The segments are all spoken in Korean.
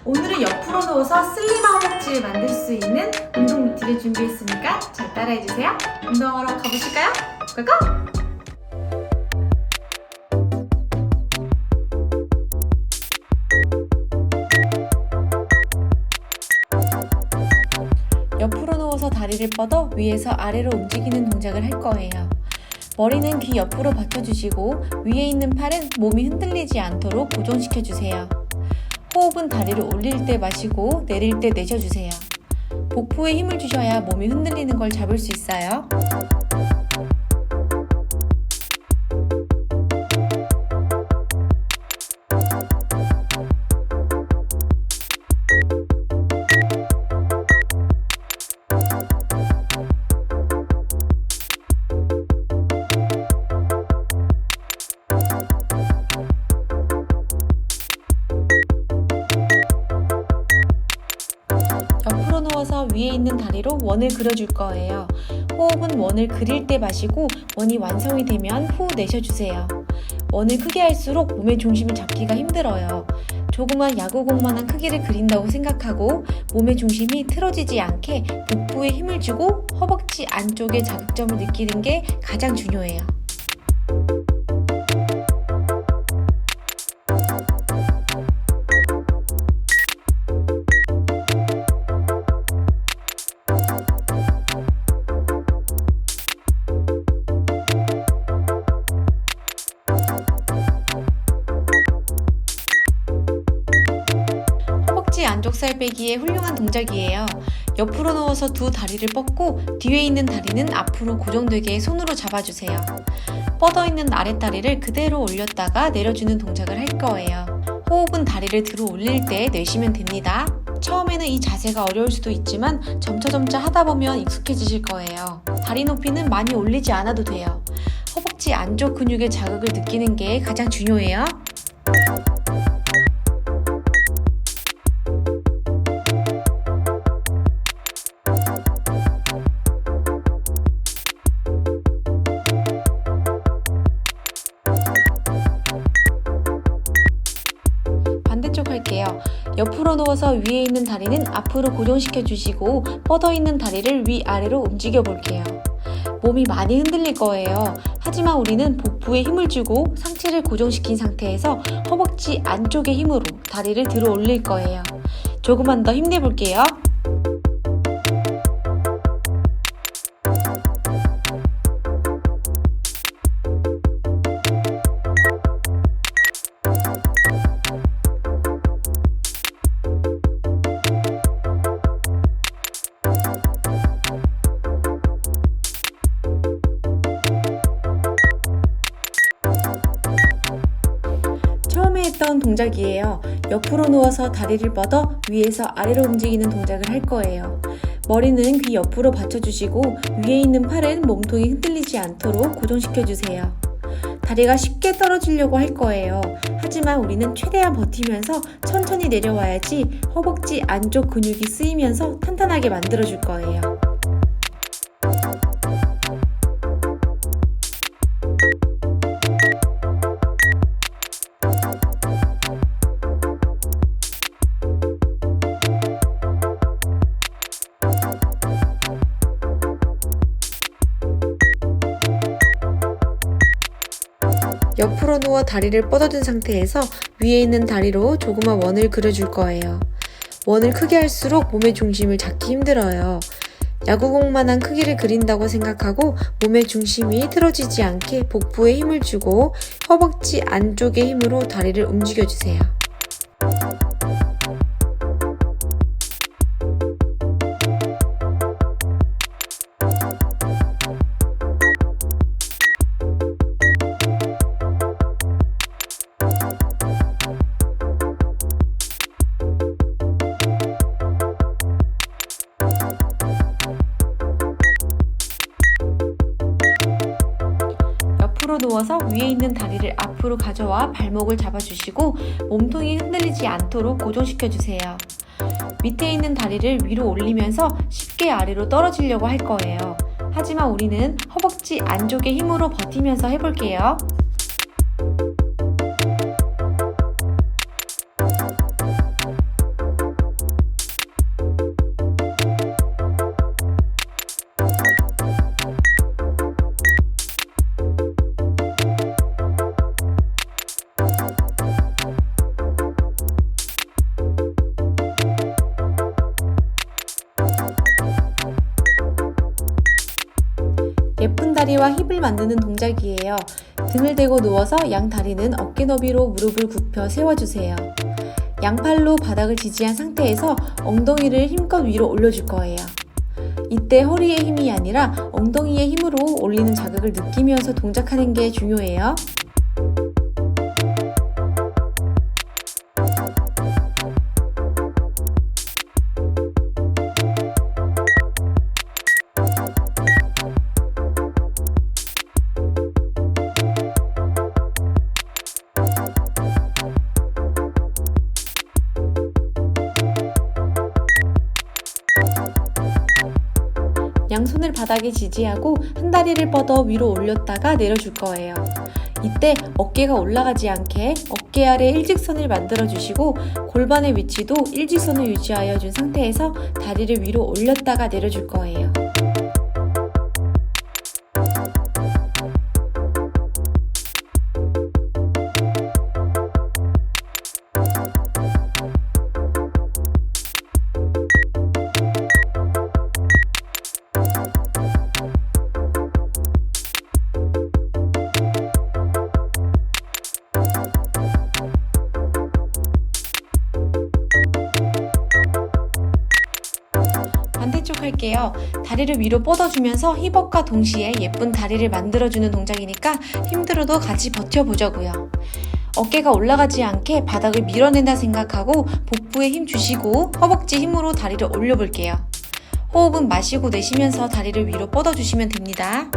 오늘은 옆으로 누워서 슬림한 허벅지를 만들 수 있는 운동 루틴을 준비했으니까 잘 따라해주세요. 운동하러 가보실까요? 고고! 옆으로 누워서 다리를 뻗어 위에서 아래로 움직이는 동작을 할 거예요. 머리는 귀 옆으로 받쳐주시고 위에 있는 팔은 몸이 흔들리지 않도록 고정시켜주세요. 호흡은 다리를 올릴 때 마시고 내릴 때 내쉬어주세요. 복부에 힘을 주셔야 몸이 흔들리는 걸 잡을 수 있어요. 옆으로 누워서 위에 있는 다리로 원을 그려줄 거예요. 호흡은 원을 그릴 때 마시고 원이 완성이 되면 후 내쉬어주세요. 원을 크게 할수록 몸의 중심을 잡기가 힘들어요. 조그만 야구공만한 크기를 그린다고 생각하고 몸의 중심이 틀어지지 않게 복부에 힘을 주고 허벅지 안쪽에 자극점을 느끼는 게 가장 중요해요. 허벅지 안쪽 살 빼기에 훌륭한 동작이에요. 옆으로 누워서 두 다리를 뻗고 뒤에 있는 다리는 앞으로 고정되게 손으로 잡아주세요. 뻗어 있는 아랫다리를 그대로 올렸다가 내려주는 동작을 할 거예요. 호흡은 다리를 들어 올릴 때 내쉬면 됩니다. 처음에는 이 자세가 어려울 수도 있지만 점차 하다 보면 익숙해지실 거예요. 다리 높이는 많이 올리지 않아도 돼요. 허벅지 안쪽 근육의 자극을 느끼는 게 가장 중요해요. 반대쪽 할게요. 옆으로 누워서 위에 있는 다리는 앞으로 고정시켜 주시고 뻗어 있는 다리를 위아래로 움직여 볼게요. 몸이 많이 흔들릴 거예요. 하지만 우리는 복부에 힘을 주고 상체를 고정시킨 상태에서 허벅지 안쪽의 힘으로 다리를 들어 올릴 거예요. 조금만 더 힘내볼게요. 처음에 했던 동작이에요. 옆으로 누워서 다리를 뻗어 위에서 아래로 움직이는 동작을 할 거예요. 머리는 귀 옆으로 받쳐주시고 위에 있는 팔은 몸통이 흔들리지 않도록 고정시켜주세요. 다리가 쉽게 떨어지려고 할 거예요. 하지만 우리는 최대한 버티면서 천천히 내려와야지 허벅지 안쪽 근육이 쓰이면서 탄탄하게 만들어줄 거예요. 옆으로 누워 다리를 뻗어준 상태에서 위에 있는 다리로 조그만 원을 그려줄 거예요. 원을 크게 할수록 몸의 중심을 잡기 힘들어요. 야구공만한 크기를 그린다고 생각하고 몸의 중심이 틀어지지 않게 복부에 힘을 주고 허벅지 안쪽의 힘으로 다리를 움직여주세요. 옆으로 누워서 위에 있는 다리를 앞으로 가져와 발목을 잡아주시고 몸통이 흔들리지 않도록 고정시켜주세요. 밑에 있는 다리를 위로 올리면서 쉽게 아래로 떨어지려고 할 거예요. 하지만 우리는 허벅지 안쪽의 힘으로 버티면서 해볼게요. 오른다리와 힙을 만드는 동작이에요. 등을 대고 누워서 양 다리는 어깨 너비로 무릎을 굽혀 세워주세요. 양팔로 바닥을 지지한 상태에서 엉덩이를 힘껏 위로 올려줄 거예요. 이때 허리의 힘이 아니라 엉덩이의 힘으로 올리는 자극을 느끼면서 동작하는 게 중요해요. 양손을 바닥에 지지하고 한 다리를 뻗어 위로 올렸다가 내려줄 거예요. 이때 어깨가 올라가지 않게 어깨 아래 일직선을 만들어 주시고 골반의 위치도 일직선을 유지하여 준 상태에서 다리를 위로 올렸다가 내려줄 거예요. 반대쪽 할게요. 다리를 위로 뻗어주면서 힙업과 동시에 예쁜 다리를 만들어주는 동작이니까 힘들어도 같이 버텨보자고요. 어깨가 올라가지 않게 바닥을 밀어낸다 생각하고 복부에 힘 주시고 허벅지 힘으로 다리를 올려볼게요. 호흡은 마시고 내쉬면서 다리를 위로 뻗어주시면 됩니다.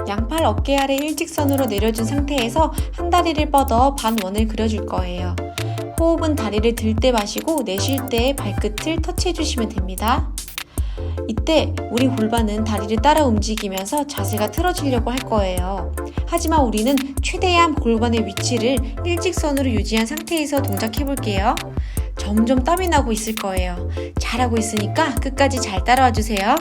양팔 어깨 아래 일직선으로 내려준 상태에서 한 다리를 뻗어 반원을 그려줄 거예요. 호흡은 다리를 들 때 마시고 내쉴 때 발끝을 터치해 주시면 됩니다. 이때 우리 골반은 다리를 따라 움직이면서 자세가 틀어지려고 할 거예요. 하지만 우리는 최대한 골반의 위치를 일직선으로 유지한 상태에서 동작해 볼게요. 점점 땀이 나고 있을 거예요. 잘하고 있으니까 끝까지 잘 따라와 주세요.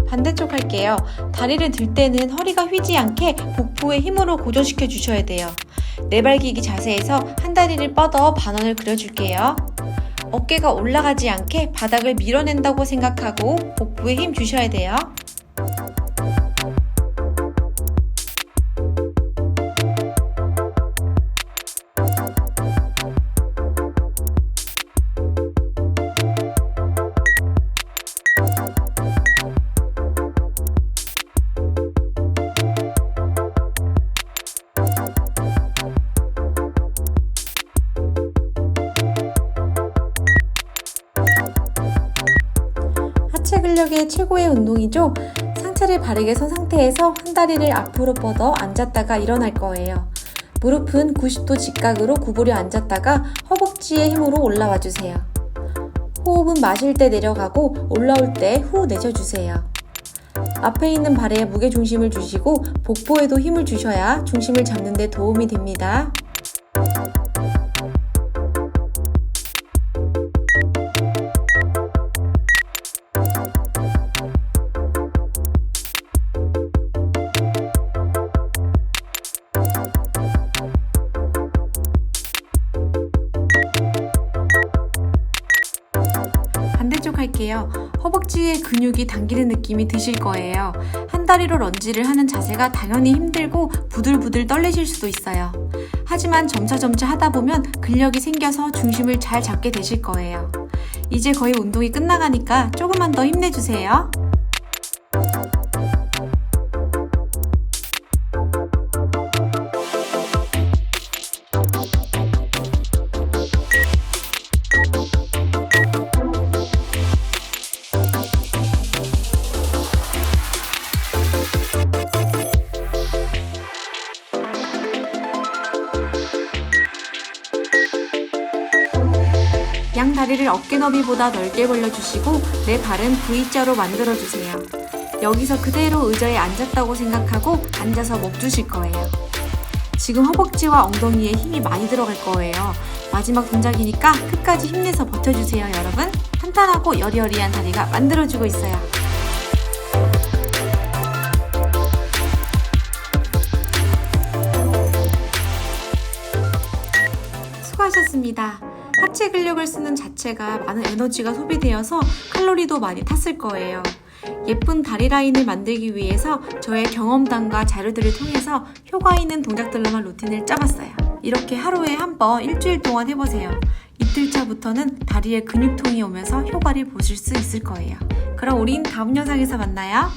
반대쪽 할게요. 다리를 들 때는 허리가 휘지 않게 복부에 힘으로 고정시켜 주셔야 돼요. 내발기기 자세에서 한 다리를 뻗어 반원을 그려줄게요. 어깨가 올라가지 않게 바닥을 밀어낸다고 생각하고 복부에 힘 주셔야 돼요. 하체 근력의 최고의 운동이죠. 상체를 바르게 선 상태에서 한 다리를 앞으로 뻗어 앉았다가 일어날 거예요. 무릎은 90도 직각으로 구부려 앉았다가 허벅지의 힘으로 올라와 주세요. 호흡은 마실 때 내려가고 올라올 때 후 내쉬어주세요. 앞에 있는 발에 무게 중심을 주시고 복부에도 힘을 주셔야 중심을 잡는 데 도움이 됩니다. 반대쪽 할게요. 허벅지의 근육이 당기는 느낌이 드실 거예요. 한 다리로 런지를 하는 자세가 당연히 힘들고 부들부들 떨리실 수도 있어요. 하지만 점차 하다 보면 근력이 생겨서 중심을 잘 잡게 되실 거예요. 이제 거의 운동이 끝나가니까 조금만 더 힘내주세요. 다리를 어깨 너비보다 넓게 벌려주시고 내 발은 V자로 만들어주세요. 여기서 그대로 의자에 앉았다고 생각하고 앉아서 멈추실 거예요. 지금 허벅지와 엉덩이에 힘이 많이 들어갈 거예요. 마지막 동작이니까 끝까지 힘내서 버텨주세요, 여러분. 탄탄하고 여리여리한 다리가 만들어지고 있어요. 수고하셨습니다. 하체 근력을 쓰는 자체가 많은 에너지가 소비되어서 칼로리도 많이 탔을 거예요. 예쁜 다리 라인을 만들기 위해서 저의 경험담과 자료들을 통해서 효과 있는 동작들로만 루틴을 짜봤어요. 이렇게 하루에 한 번 일주일 동안 해보세요. 이틀차부터는 다리에 근육통이 오면서 효과를 보실 수 있을 거예요. 그럼 우린 다음 영상에서 만나요.